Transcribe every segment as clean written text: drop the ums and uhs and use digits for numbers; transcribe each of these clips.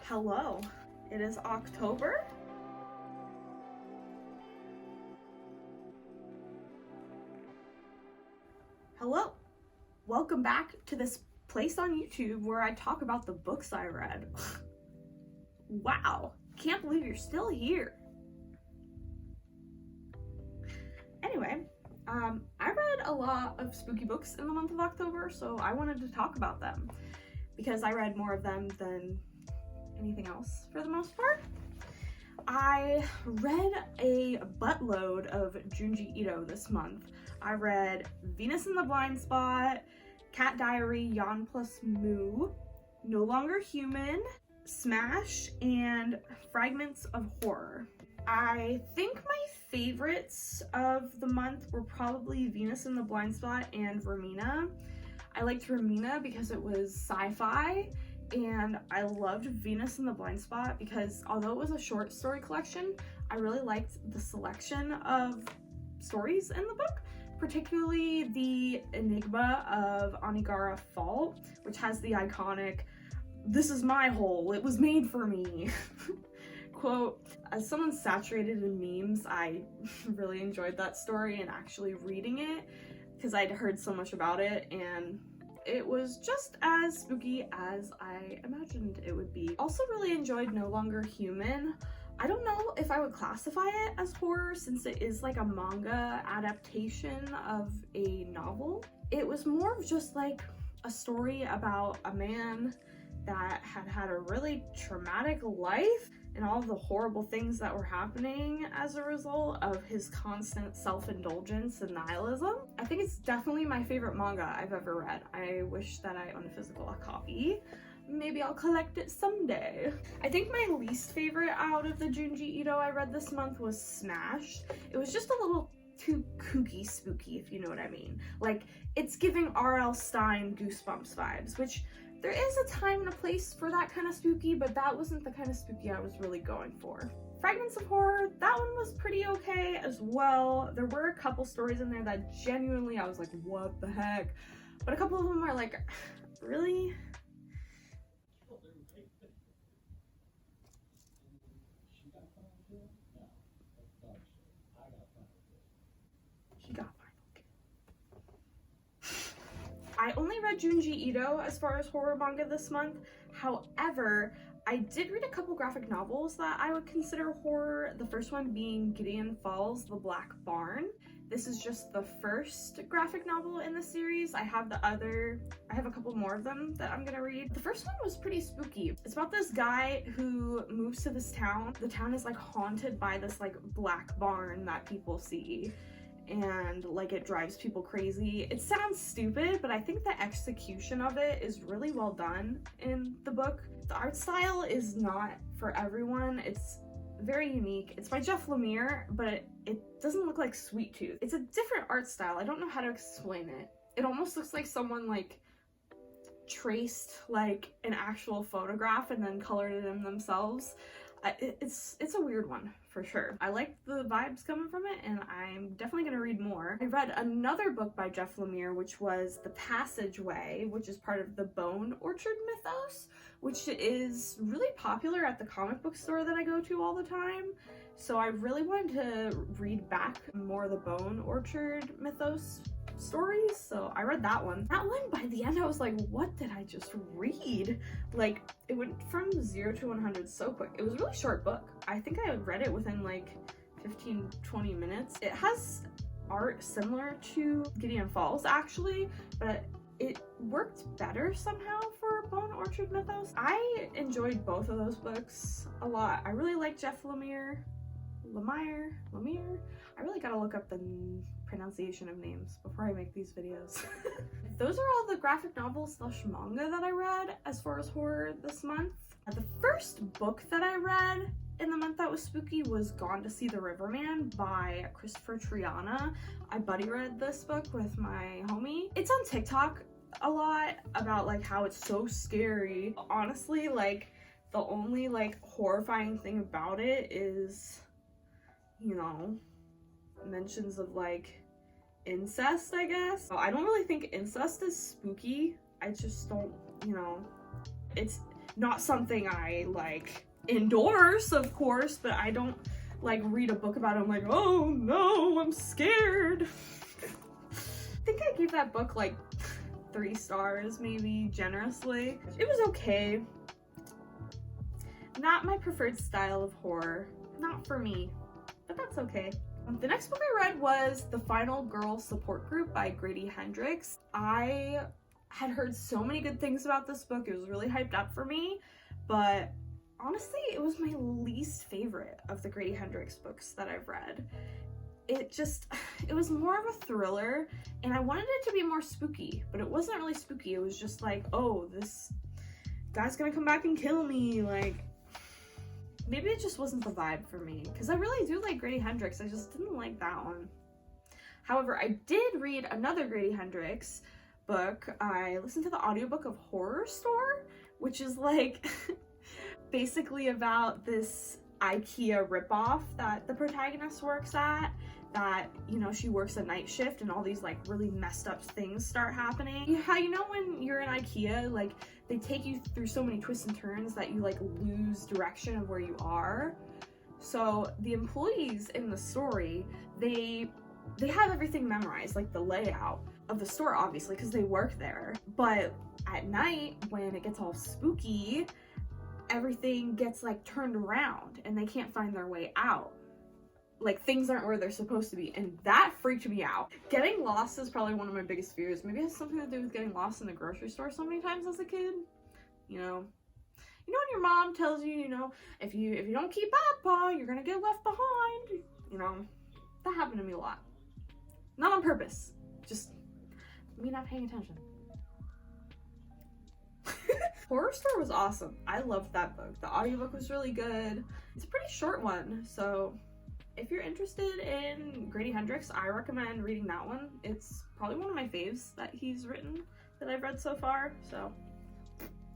Hello, it is October. Hello, welcome back to this place on YouTube where I talk about the books I read. Wow, can't believe you're still here. Anyway, I read a lot of spooky books in the month of October, so I wanted to talk about them because I read more of them than anything else for the most part. I read a buttload of Junji Ito this month. I read Venus in the Blind Spot, Cat Diary, Yon plus Moo, No Longer Human, Smash, and Fragments of Horror. I think my favorites of the month were probably Venus in the Blind Spot and Remina. I liked Remina because it was sci-fi, and I loved Venus in the Blind Spot because although it was a short story collection, I really liked the selection of stories in the book, particularly the Enigma of Onigara Fault, which has the iconic, "This is my hole, it was made for me" quote. As someone saturated in memes, I really enjoyed that story and actually reading it because I'd heard so much about it, and it was just as spooky as I imagined it would be. Also really enjoyed No Longer Human. I don't know if I would classify it as horror since it is like a manga adaptation of a novel. It was more of just like a story about a man that had had a really traumatic life and all the horrible things that were happening as a result of his constant self-indulgence and nihilism. I think it's definitely my favorite manga I've ever read. I wish that I owned a physical copy. Maybe I'll collect it someday. I think my least favorite out of the Junji Ito I read this month was Smash. It was just a little too kooky spooky, if you know what I mean. Like, it's giving R.L. Stine Goosebumps vibes, which there is a time and a place for that kind of spooky, but that wasn't the kind of spooky I was really going for. Fragments of Horror, that one was pretty okay as well. There were a couple stories in there that genuinely I was like, what the heck? But a couple of them are like, really? I only read Junji Ito as far as horror manga this month. However, I did read a couple graphic novels that I would consider horror. The first one being Gideon Falls, The Black Barn. This is just the first graphic novel in the series. I have a couple more of them that I'm gonna read. The first one was pretty spooky. It's about this guy who moves to this town. The town is like haunted by this like black barn that people see, and like it drives people crazy. It sounds stupid, but I think the execution of it is really well done in the book. The art style is not for everyone. It's very unique. It's by Lemire, but it doesn't look like Sweet Tooth. It's a different art style. I don't know how to explain it. It almost looks like someone like traced like an actual photograph and then colored it in themselves. It's a weird one for sure. I like the vibes coming from it, and I'm definitely gonna read more. I read another book by Lemire, which was The Passageway, which is part of the Bone Orchard mythos, which is really popular at the comic book store that I go to all the time. So I really wanted to read back more of the Bone Orchard mythos stories, so I read that one. That one, by the end, I was like, what did I just read? Like, it went from 0 to 100 so quick. It was a really short book. I think I read it within like 15-20 minutes. It has art similar to Gideon Falls actually, but it worked better somehow for Bone Orchard Mythos. I enjoyed both of those books a lot. I really like Lemire. I really gotta look up the pronunciation of names before I make these videos. Those are all the graphic novels / manga that I read as far as horror this month. The first book that I read in the month that was spooky was Gone to See the Riverman by Kristopher Triana. I buddy read this book with my homie. It's on TikTok a lot about like how it's so scary. Honestly, like the only like horrifying thing about it is, you know, mentions of like incest, I guess. I don't really think incest is spooky. I just don't, you know, it's Not something I like endorse, of course, but I don't like read a book about it. I'm like, oh no, I'm scared. I think I gave that book like 3 stars, maybe, generously. It was okay. Not my preferred style of horror. Not for me, but that's okay. The next book I read was The Final Girl Support Group by Grady Hendrix. I had heard so many good things about this book. It was really hyped up for me, but honestly, it was my least favorite of the Grady Hendrix books that I've read. It was more of a thriller, and I wanted it to be more spooky, but it wasn't really spooky. It was just like, oh, this guy's gonna come back and kill me. Like, maybe it just wasn't the vibe for me, because I really do like Grady Hendrix. I just didn't like that one. However, I did read another Grady Hendrix book. I listened to the audiobook of Horrorstör, which is like basically about this IKEA ripoff that the protagonist works at, that, you know, she works a night shift and all these like really messed up things start happening. How, you know, when you're in IKEA, like they take you through so many twists and turns that you like lose direction of where you are. So the employees in the story, they have everything memorized, like the layout of the store, obviously, because they work there. But at night, when it gets all spooky, everything gets like turned around and they can't find their way out. Like, things aren't where they're supposed to be, and that freaked me out. Getting lost is probably one of my biggest fears. Maybe it has something to do with getting lost in the grocery store so many times as a kid. You know when your mom tells you, you know, if you don't keep up, you're gonna get left behind. You know, that happened to me a lot. Not on purpose, just me not paying attention. Horrorstör was awesome. I loved that book. The audiobook was really good. It's a pretty short one, so if you're interested in Grady Hendrix, I recommend reading that one. It's probably one of my faves that he's written that I've read so far, so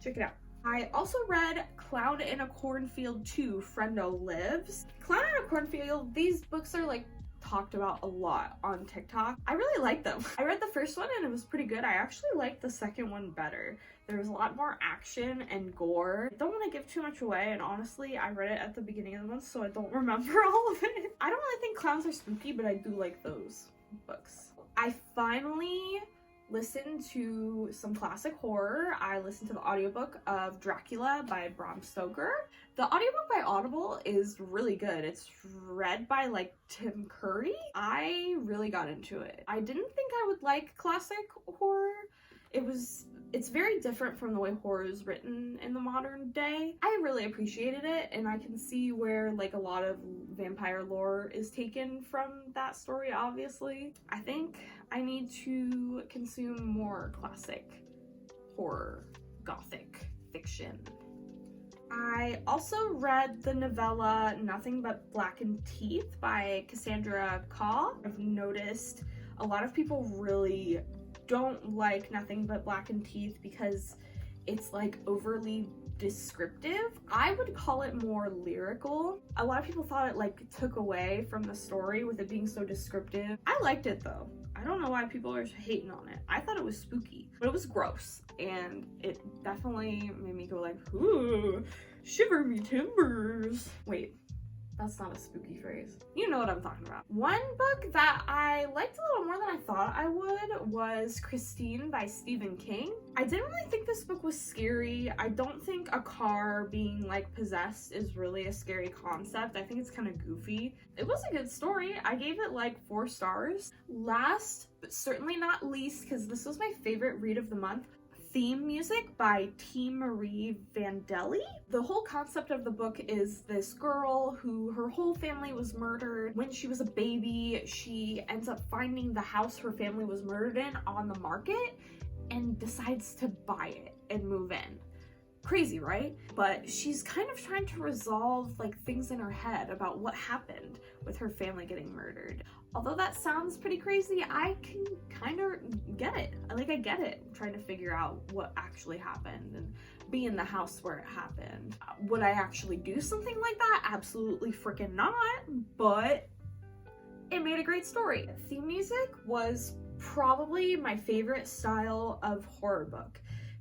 check it out. I also read Clown in a Cornfield 2, Friendo Lives. Clown in a Cornfield, these books are like talked about a lot on TikTok. I really like them. I read the first one and it was pretty good. I actually liked the second one better. There was a lot more action and gore. I don't want to give too much away, and honestly, I read it at the beginning of the month, so I don't remember all of it. I don't really think clowns are spooky, but I do like those books. I finally listened to some classic horror. I listened to the audiobook of Dracula by Bram Stoker. The audiobook by Audible is really good. It's read by like Tim Curry. I really got into it. I didn't think I would like classic horror. It's very different from the way horror is written in the modern day. I really appreciated it, and I can see where like a lot of vampire lore is taken from that story, obviously. I think I need to consume more classic horror, gothic fiction. I also read the novella Nothing But Blackened Teeth by Cassandra Khaw. I've noticed a lot of people really don't like Nothing But Blackened Teeth because it's like overly descriptive. I would call it more lyrical. A lot of people thought it like took away from the story with it being so descriptive. I liked it though. I don't know why people are hating on it. I thought it was spooky, but it was gross, and it definitely made me go like, ooh, shiver me timbers. Wait, that's not a spooky phrase. You know what I'm talking about. One book that I liked a little more than I thought I would was Christine by Stephen King. I didn't really think this book was scary. I don't think a car being like possessed is really a scary concept. I think it's kind of goofy. It was a good story. I gave it like 4 stars. Last, but certainly not least, because this was my favorite read of the month, Theme Music by T. Marie Vandelly. The whole concept of the book is this girl who her whole family was murdered. When she was a baby, she ends up finding the house her family was murdered in on the market and decides to buy it and move in. Crazy, right? But she's kind of trying to resolve like things in her head about what happened with her family getting murdered. Although that sounds pretty crazy, I can kind of get it. I get it. I'm trying to figure out what actually happened and be in the house where it happened. Would I actually do something like that? Absolutely freaking not, but it made a great story. Theme music was probably my favorite style of horror book,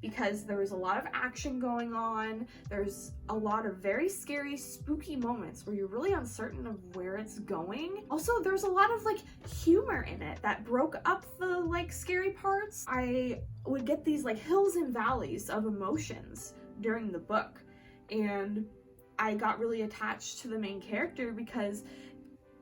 because there was a lot of action going on. There's a lot of very scary, spooky moments where you're really uncertain of where it's going. Also, there's a lot of like humor in it that broke up the like scary parts. I would get these like hills and valleys of emotions during the book, and I got really attached to the main character because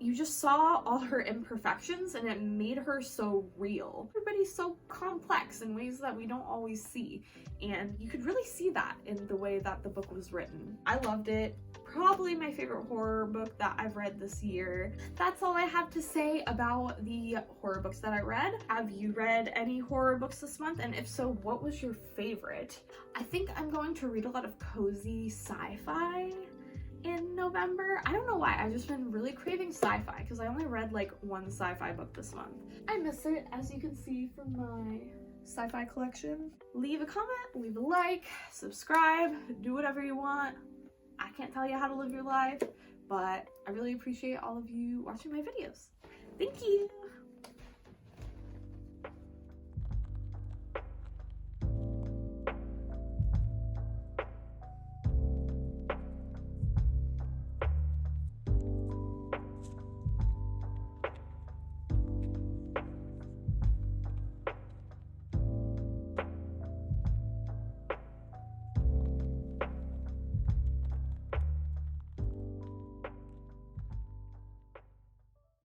you just saw all her imperfections and it made her so real. Everybody's so complex in ways that we don't always see, and you could really see that in the way that the book was written. I loved it. Probably my favorite horror book that I've read this year. That's all I have to say about the horror books that I read. Have you read any horror books this month? And if so, what was your favorite? I think I'm going to read a lot of cozy sci-fi in November. I don't know why, I've just been really craving sci-fi because I only read like one sci-fi book this month. I miss it, as you can see from my sci-fi collection. Leave a comment, leave a like, subscribe, do whatever you want. I can't tell you how to live your life, but I really appreciate all of you watching my videos. Thank you!